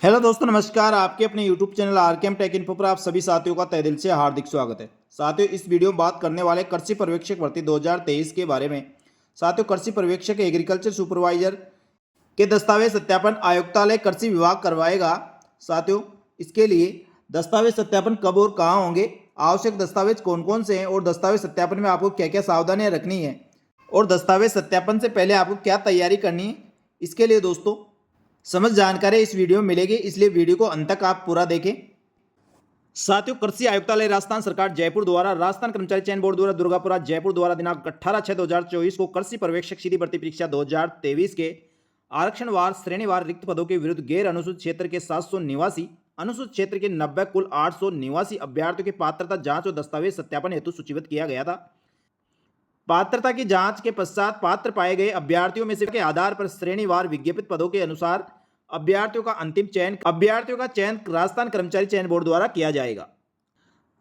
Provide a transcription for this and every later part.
Hello दोस्तों, नमस्कार। आपके अपने YouTube channel RKM take info पर आप सभी साथियों का तहे दिल से हार्दिक स्वागत है। साथियों, इस वीडियो में बात करने वाले कृषि पर्यवेक्षक भर्ती 2023 के बारे में। साथियों, कृषि पर्यवेक्षक एग्रीकल्चर सुपरवाइजर के दस्तावेज सत्यापन आयुक्तालय कृषि विभाग करवाएगा। साथियों, इसके लिए दस्तावेज सत्यापन कब और कहाँ होंगे, आवश्यक दस्तावेज कौन कौन से हैं और दस्तावेज सत्यापन में आपको क्या क्या सावधानियाँ रखनी है और दस्तावेज सत्यापन से पहले आपको क्या तैयारी करनी है, इसके लिए दोस्तों समझ जानकारी इस वीडियो में मिलेगी, इसलिए वीडियो को अंत तक आप पूरा देखें। साथियों, कृषि आयुक्तालय राजस्थान सरकार जयपुर द्वारा राजस्थान कर्मचारी चयन बोर्ड द्वारा दुर्गापुरा जयपुर द्वारा दिनांक 18/6/2024 को कृषि पर्यवेक्षक सीधी भर्ती परीक्षा 2023 के आरक्षणवार श्रेणीवार रिक्त पदों के विरुद्ध गैर अनुसूचित क्षेत्र के 700 निवासी, अनुसूचित क्षेत्र के 90 कुल 800 निवासी अभ्यर्थियों की पात्रता जांच और दस्तावेज सत्यापन हेतु सूचीबद्ध किया गया था। पात्रता की जांच के पश्चात पात्र पाए गए अभ्यर्थियों में से के आधार पर श्रेणीवार विज्ञापित पदों के अनुसार अभ्यर्थियों का चयन राजस्थान कर्मचारी चयन बोर्ड द्वारा किया जाएगा।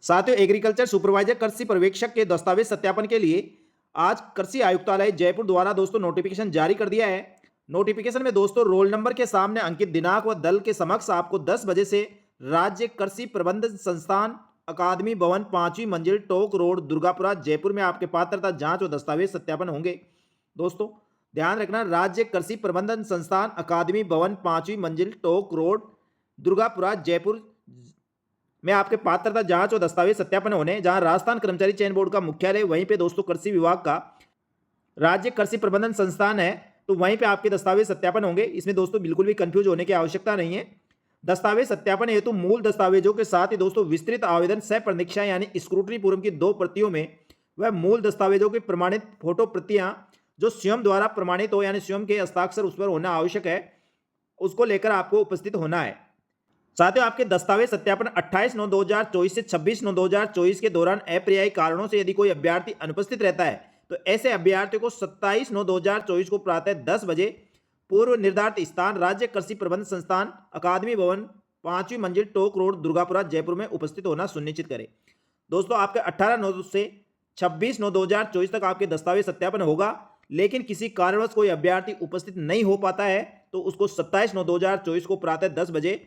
साथियों, एग्रीकल्चर सुपरवाइजर कृषि पर्यवेक्षक के दस्तावेज सत्यापन के लिए आज कृषि आयुक्तालय जयपुर द्वारा दोस्तों नोटिफिकेशन जारी कर दिया है। नोटिफिकेशन में दोस्तों रोल नंबर के सामने अंकित दिनांक व दल के समक्ष आपको 10 बजे से राज्य कृषि प्रबंधन संस्थान अकादमी भवन 5वीं मंजिल टोक रोड दुर्गापुरा जयपुर में आपके पात्रता जांच और दस्तावेज सत्यापन होंगे। दोस्तों ध्यान रखना, राज्य कृषि प्रबंधन संस्थान अकादमी भवन 5वीं मंजिल टोक रोड दुर्गापुरा जयपुर में आपके पात्रता जांच और दस्तावेज सत्यापन होने, जहां राजस्थान कर्मचारी चयन बोर्ड का मुख्यालय वहीं पे दोस्तों कृषि विभाग का राज्य कृषि प्रबंधन संस्थान है, तो वहीं पे आपके दस्तावेज सत्यापन होंगे। इसमें दोस्तों बिल्कुल भी कंफ्यूज होने की आवश्यकता नहीं है। दस्तावेज सत्यापन हेतु मूल दस्तावेजों के साथ ही दोस्तों विस्तृत आवेदन सह परीक्षा यानी स्क्रूटनी पूर्व की 2 प्रतियों में वह मूल दस्तावेजों की प्रमाणित फोटो प्रतियां जो स्वयं द्वारा प्रमाणित हो यानी स्वयं के हस्ताक्षर उस पर होना आवश्यक है, उसको लेकर आपको उपस्थित होना है। साथियों, आपके दस्तावेज सत्यापन 28/9/2024 से 26/9/2024 के दौरान अप्रियायी कारणों से यदि कोई अभ्यर्थी अनुपस्थित रहता है तो ऐसे अभ्यर्थियों को 27/9/2024 को प्रातः 10 बजे पूर्व निर्धारित स्थान राज्य कृषि प्रबंधन संस्थान अकादमी भवन 5वीं मंजिल टोक रोड दुर्गापुरा जयपुर में उपस्थित होना सुनिश्चित करें। दोस्तों आपके 18/9 से 26/9/2024 तक आपके दस्तावेज सत्यापन होगा, लेकिन किसी कारणवश कोई अभ्यर्थी उपस्थित नहीं हो पाता है तो उसको 27/9/2024 को प्रातः 10 बजे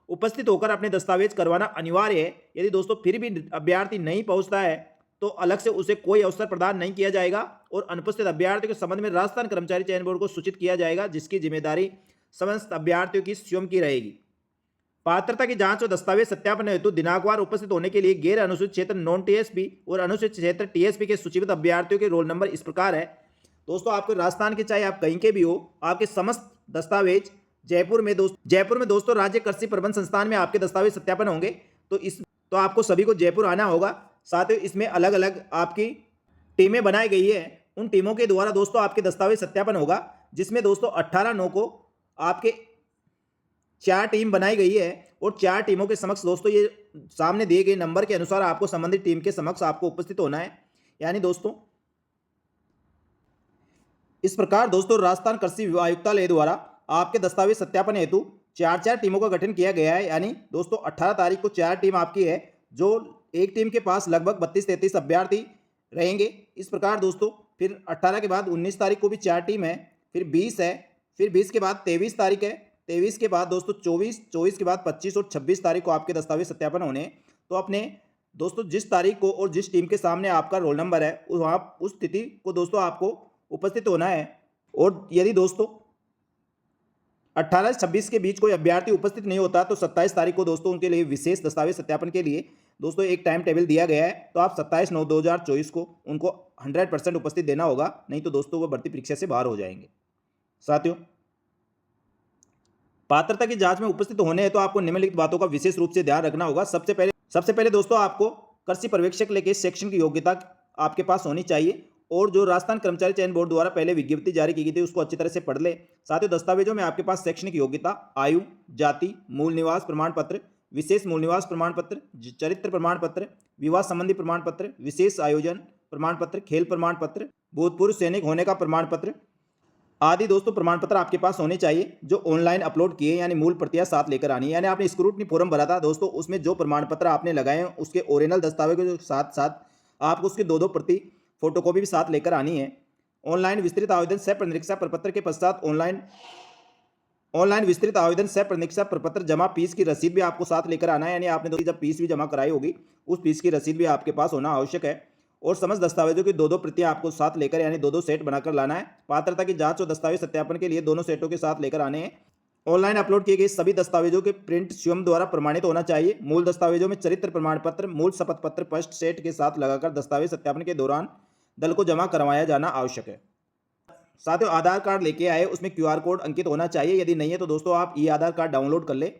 उपस्थित होकर अपने दस्तावेज करवाना अनिवार्य है। यदि दोस्तों फिर भी अभ्यर्थी नहीं पहुंचता है तो अलग से उसे कोई अवसर प्रदान नहीं किया जाएगा और अनुपस्थित अभ्यर्थी के संबंध में राजस्थान कर्मचारी चयन बोर्ड को सूचित किया जाएगा, जिसकी जिम्मेदारी समस्त अभ्यर्थियों की स्वयं की रहेगी। पात्रता की जांच और दस्तावेज सत्यापन हेतु दिनांकवार उपस्थित होने के लिए गैर अनुसूचित क्षेत्र नॉन टीएसपी और अनुसूचित क्षेत्र टीएसपी के सूचीबद्ध अभ्यर्थियों के रोल नंबर इस प्रकार है। दोस्तों आपके राजस्थान के चाहे आप कहीं के भी हो, आपके समस्त दस्तावेज जयपुर में दोस्तों राज्य कृषि प्रबंधन संस्थान में आपके दस्तावेज सत्यापन होंगे। तो आपको सभी को जयपुर आना होगा। साथ ही इसमें अलग अलग आपकी टीमें बनाई गई है, उन टीमों के द्वारा दोस्तों आपके दस्तावेज सत्यापन होगा, जिसमें दोस्तों 18/9 को आपके 4 टीम बनाई गई है और 4 टीमों के समक्ष दोस्तों ये सामने दिए गए नंबर के अनुसार आपको संबंधित टीम के समक्ष आपको उपस्थित होना है। यानी दोस्तों इस प्रकार दोस्तों राजस्थान कृषि आयुक्तालय द्वारा आपके दस्तावेज सत्यापन हेतु 4 टीमों का गठन किया गया है। यानी दोस्तों 18 तारीख को 4 टीम आपकी है, जो एक टीम के पास लगभग 32-33 अभ्यर्थी रहेंगे। इस प्रकार दोस्तों फिर 18 के बाद 19 तारीख को भी 4 टीम है, फिर 20 है, फिर 20 के बाद 23 तारीख है, 23 के बाद दोस्तों 24 के बाद 25 और 26 तारीख को आपके दस्तावेज सत्यापन होने। तो अपने दोस्तों जिस तारीख को और जिस टीम के सामने आपका रोल नंबर है वहाँ उस तिथि को दोस्तों आपको उपस्थित होना है। और यदि दोस्तों 18 से 26 के बीच कोई अभ्यर्थी उपस्थित नहीं होता तो 27 तारीख को दोस्तों उनके लिए विशेष दस्तावेज सत्यापन के लिए दोस्तों एक टाइम टेबल दिया गया है। तो आप 27/9/2024 को उनको 100% उपस्थित देना होगा, नहीं तो दोस्तों वो भर्ती परीक्षा से बाहर हो जाएंगे। साथियों, पात्रता की जांच में उपस्थित होने हैं तो आपको निम्नलिखित बातों का विशेष रूप से ध्यान रखना होगा। सबसे पहले दोस्तों आपको कृषि पर्यवेक्षक लेके शैक्षणिक योग्यता आपके पास होनी चाहिए और जो राजस्थान कर्मचारी चयन बोर्ड द्वारा पहले विज्ञप्ति जारी की गई थी उसको अच्छी तरह से पढ़ ले। साथ ही दस्तावेजों में आपके पास शैक्षणिक योग्यता, आयु, जाति, मूल निवास प्रमाण पत्र, विशेष मूल निवास प्रमाण पत्र, चरित्र प्रमाण पत्र, विवाह संबंधी प्रमाण पत्र, विशेष आयोजन प्रमाण पत्र, खेल प्रमाण पत्र, भूतपूर्व सैनिक होने का प्रमाण पत्र आदि दोस्तों प्रमाण पत्र आपके पास होने चाहिए, जो ऑनलाइन अपलोड किए यानी मूल प्रतियां साथ लेकर आनी है। यानी आपने स्क्रूटनी फॉर्म भरा था दोस्तों, उसमें जो प्रमाण पत्र आपने लगाए हैं उसके ओरिजिनल दस्तावेजों के साथ साथ आपको उसकी 2-2 प्रति फोटोकॉपी भी साथ लेकर आनी है। ऑनलाइन विस्तृत आवेदन सह परीक्षा प्रपत्र के पश्चात ऑनलाइन ऑनलाइन विस्तृत आवेदन सह परीक्षा प्रपत्र जमा फीस की रसीद भी आपको साथ लेकर आना है, यानी आपने जब फीस भी जमा कराई होगी उस फीस की रसीद भी आपके पास होना आवश्यक है। और समस्त दस्तावेजों की 2-2 प्रतियां आपको साथ लेकर यानी 2-2 सेट बनाकर लाना है। पात्रता की जांच और दस्तावेज सत्यापन के लिए दोनों सेटों के साथ लेकर आने हैं। ऑनलाइन अपलोड किए गए सभी दस्तावेजों के प्रिंट स्वयं द्वारा प्रमाणित होना चाहिए। मूल दस्तावेजों में चरित्र प्रमाण पत्र, मूल शपथ पत्र फर्स्ट सेट के साथ लगाकर दस्तावेज सत्यापन के दौरान दल को जमा करवाया जाना आवश्यक है। साथियों, आधार कार्ड लेके आए उसमें क्यूआर कोड अंकित होना चाहिए। यदि नहीं है तो दोस्तों आप ई आधार कार्ड डाउनलोड कर ले।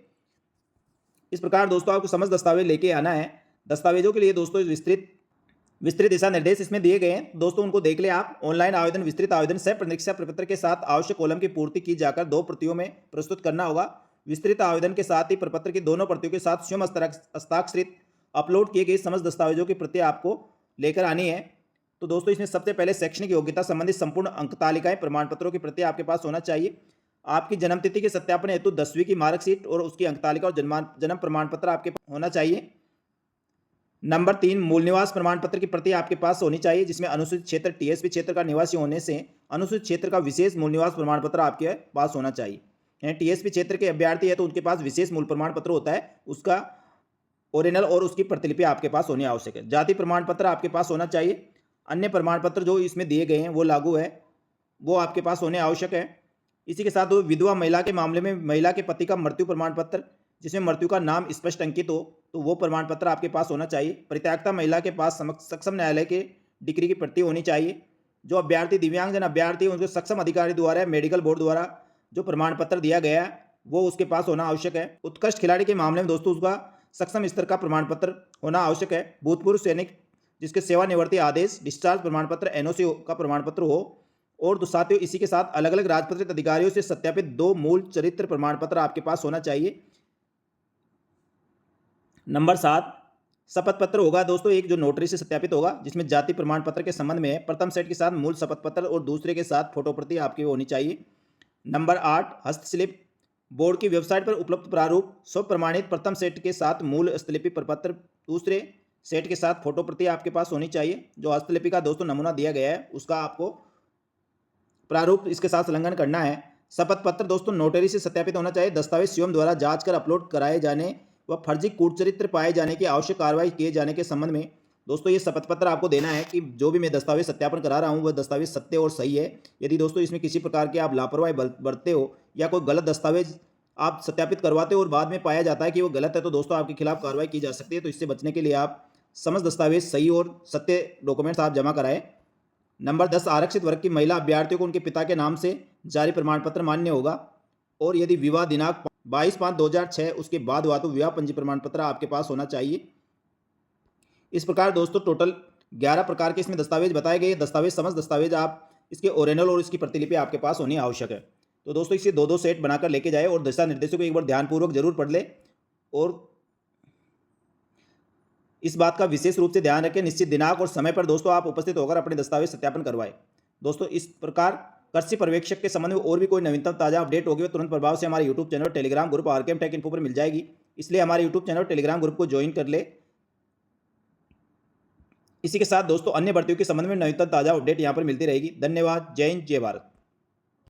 इस प्रकार दोस्तों आपको समस्त दस्तावेज लेके आना है। दस्तावेजों के लिए दोस्तों विस्तृत दिशा निर्देश इसमें दिए गए हैं, दोस्तों उनको देख ले आप। ऑनलाइन आवेदन विस्तृत आवेदन सह परीक्षा प्रपत्र के साथ आवश्यक कॉलम की पूर्ति की जाकर 2 प्रतियों में प्रस्तुत करना होगा। विस्तृत आवेदन के साथ ही प्रपत्र की दोनों प्रतियों के साथ स्वयं हस्ताक्षरित अपलोड किए गए समस्त दस्तावेजों की प्रति आपको लेकर आनी है। तो दोस्तों इसमें सबसे पहले शैक्षणिक योग्यता संबंधित संपूर्ण अंक तालिकाएं प्रमाण पत्रों की प्रति आपके पास होना चाहिए। आपकी जन्मतिथि के सत्यापन हेतु 10वीं की मार्कशीट और उसकी अंक तालिका और जन्म प्रमाण पत्र आपके पास होना चाहिए। नंबर 3, मूल निवास प्रमाण पत्र की प्रति आपके पास होनी चाहिए, जिसमें अनुसूचित क्षेत्र टीएसपी क्षेत्र का निवासी होने से अनुसूचित क्षेत्र का विशेष मूल निवास प्रमाण पत्र आपके पास होना चाहिए। टीएसपी क्षेत्र के अभ्यर्थी है तो उनके पास विशेष मूल प्रमाण पत्र होता है, उसका ओरिजिनल और उसकी प्रतिलिपि आपके पास होनी आवश्यक है। जाति प्रमाण पत्र आपके पास होना चाहिए। अन्य प्रमाण पत्र जो इसमें दिए गए हैं वो लागू है, वो आपके पास होने आवश्यक है। इसी के साथ विधवा महिला के मामले में महिला के पति का मृत्यु प्रमाण पत्र, जिसमें मृत्यु का नाम स्पष्ट अंकित हो, तो वो प्रमाण पत्र आपके पास होना चाहिए। परित्यागता महिला के पास सक्षम न्यायालय के डिग्री की प्रति होनी चाहिए। जो अभ्यर्थी दिव्यांगजन अभ्यर्थी उनको सक्षम अधिकारी द्वारा मेडिकल बोर्ड द्वारा जो प्रमाण पत्र दिया गया है वो उसके पास होना आवश्यक है। उत्कृष्ट खिलाड़ी के मामले में दोस्तों उसका सक्षम स्तर का प्रमाण पत्र होना आवश्यक है। भूतपूर्व सैनिक जिसके सेवानिवृत्ति आदेश, डिस्चार्ज प्रमाण पत्र, एनओसी का प्रमाण पत्र हो। और साथियों इसी के साथ अलग अलग राजपत्रित अधिकारियों से सत्यापित 2 मूल चरित्र प्रमाण पत्र आपके पास होना चाहिए। नंबर 7, शपथ पत्र होगा दोस्तों, एक जो नोटरी से सत्यापित होगा, जिसमें जाति प्रमाण पत्र के संबंध में प्रथम सेट के साथ मूल शपथ पत्र और दूसरे के साथ फोटो प्रति आपकी होनी चाहिए। नंबर 8, हस्तशिल्प बोर्ड की वेबसाइट पर उपलब्ध प्रारूप स्व प्रमाणित प्रथम सेट के साथ मूल हस्तलिपि प्रपत्र, दूसरे सेट के साथ फोटो प्रति आपके पास होनी चाहिए। जो हस्तलिपि का दोस्तों नमूना दिया गया है उसका आपको प्रारूप इसके साथ संलग्न करना है। शपथ पत्र दोस्तों नोटरी से सत्यापित होना चाहिए। दस्तावेज स्वयं द्वारा जांच कर अपलोड कराए जाने व फर्जी कूटचरित्र पाए जाने की आवश्यक कार्रवाई किए जाने के संबंध में दोस्तों ये शपथ पत्र आपको देना है कि जो भी मैं दस्तावेज सत्यापन करा रहा हूँ वह दस्तावेज सत्य और सही है। यदि दोस्तों इसमें किसी प्रकार की आप लापरवाही बरतते हो या कोई गलत दस्तावेज आप सत्यापित करवाते हो और बाद में पाया जाता है कि वो गलत है, तो दोस्तों आपके खिलाफ कार्रवाई की जा सकती है। तो इससे बचने के लिए आप समस्त दस्तावेज सही और सत्य डॉक्यूमेंट्स आप जमा कराएं। नंबर 10, आरक्षित वर्ग की महिला अभ्यर्थियों को उनके पिता के नाम से जारी प्रमाण पत्र मान्य होगा। और यदि विवाह दिनांक 22/5/2006 उसके बाद हुआ तो विवाह पंजी प्रमाण पत्र आपके पास होना चाहिए। इस प्रकार दोस्तों टोटल 11 प्रकार के इसमें दस्तावेज बताए गए। दस्तावेज समस्त दस्तावेज आप इसके ओरिजिनल और इसकी प्रतिलिपि आपके पास होनी आवश्यक है। तो दोस्तों इसे 2-2 सेट बनाकर लेके जाए और दिशा निर्देशों को एक बार ध्यानपूर्वक जरूर पढ़ ले और इस बात का विशेष रूप से ध्यान रखें निश्चित दिनांक और समय पर दोस्तों आप उपस्थित होकर अपने दस्तावेज सत्यापन करवाएं। दोस्तों इस प्रकार कृषि पर्यवेक्षक के संबंध में और भी कोई नवीनतम ताजा अपडेट होगी तो तुरंत प्रभाव से हमारे यूट्यूब चैनल और Telegram group RKM take info पर मिल जाएगी। इसलिए हमारे यूट्यूब चैनल और टेलीग्राम ग्रुप को ज्वाइन कर ले। इसी के साथ दोस्तों अन्य भर्तियों के संबंध में नवीनतम ताजा अपडेट यहाँ पर मिलती रहेगी। धन्यवाद। जय हिंद, जय भारत।